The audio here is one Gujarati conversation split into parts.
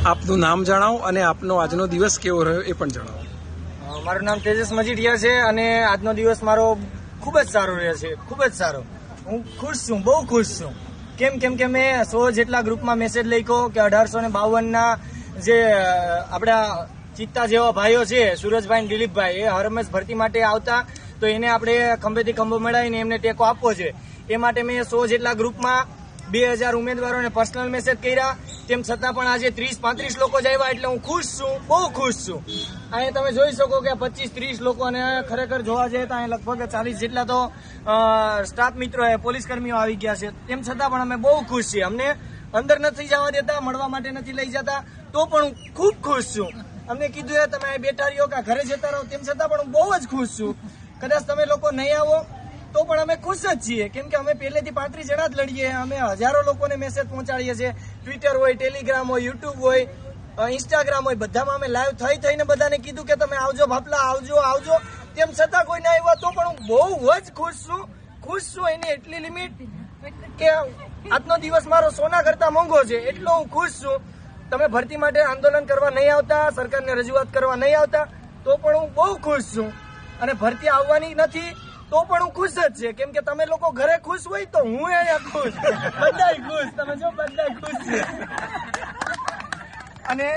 આપનું નામ જણાવો અને આપનો આજનો દિવસ કેવો રહ્યો એ પણ જણાવો. મારું નામ તેજસ મજીઠિયા છે અને આજનો દિવસ મારો ખૂબ જ સારો રહ્યો છે, ખૂબ જ સારો. હું ખુશ છું, બહુ ખુશ છું. કેમ કે મેં 100 જેટલા ગ્રુપમાં મેસેજ લખ્યો કે 1852ના જે આપણા ચિત્તા જેવા ભાઈઓ છે, સુરજભાઈ દિલીપભાઈ, એ હરમેશ ભરતી માટે આવતા, તો એને આપણે ખંભેથી ખંભો મેળવીને એમને ટેકો આપવો છે. એ માટે મેં 100 જેટલા ગ્રુપમાં 2000 ઉમેદવારોને પર્સનલ મેસેજ કર્યા. તેમ છતાં પણ આજે 30-35 લોકો જ આવ્યા, એટલે હું ખુશ છું, બહુ ખુશ છું. અહીંયા તમે જોઈ શકો કે 25-30 લોકો, અને ખરેખર જોવા જઈએ તો અહીંયા લગભગ 40 જેટલા તો સ્ટાફ મિત્રો, પોલીસ કર્મીઓ આવી ગયા છે. તેમ છતાં પણ અમે બહુ ખુશ છીએ. અમને અંદર નથી જવા દેતા, મળવા માટે નથી લઈ જતા, તો પણ હું ખૂબ ખુશ છું. અમને કીધું તમે અહીં બેઠા રહ્યો કે ઘરે જતા રહો, તેમ છતાં પણ હું બહુ જ ખુશ છું. કદાચ તમે લોકો નહીં આવો તો પણ અમે ખુશ જ છીએ, કેમ કે અમે પહેલેથી 35 જણા જ લડીએ. અમે હજારો લોકોને મેસેજ પહોંચાડીએ છીએ. ટ્વિટર હોય, ટેલિગ્રામ હોય, યુટ્યુબ હોય, ઇન્સ્ટાગ્રામ હોય, બધામાં અમે લાઈવ થઈને બધાને કીધું કે તમે આવજો ભાપલા, આવજો. તેમ છતાં કોઈ ના આવ્યા, તો પણ હું બહુ જ ખુશ છું. એની એટલી લિમિટ કે આજનો દિવસ મારો સોના કરતા મોંઘો છે, એટલો હું ખુશ છું. તમે ભરતી માટે આંદોલન કરવા નહીં આવતા, સરકારને રજૂઆત કરવા નહીં આવતા, તો પણ હું બહુ ખુશ છું. અને ભરતી આવવાની નથી તો પણ હું ખુશ જ છે, કેમ કે તમે લોકો ઘરે ખુશ હોય તો હું અહીંયા ખુશ, બધાય ખુશ. તમે જો બધાય ખુશ છે. અને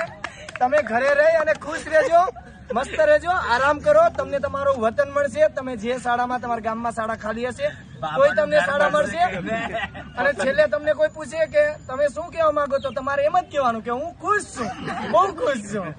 તમે ઘરે રહી અને ખુશ રહેજો, મસ્ત રહેજો, આરામ કરો. તમને તમારું વતન મળશે. તમે જે શાળામાં, તમારા ગામમાં શાળા ખાલી હશે, કોઈ તમને શાળા મળશે. અને છેલ્લે તમને કોઈ પૂછે કે તમે શું કહેવા માંગો, તો તમારે એમ જ કહેવાનું કે હું ખુશ છું, બહુ ખુશ છું.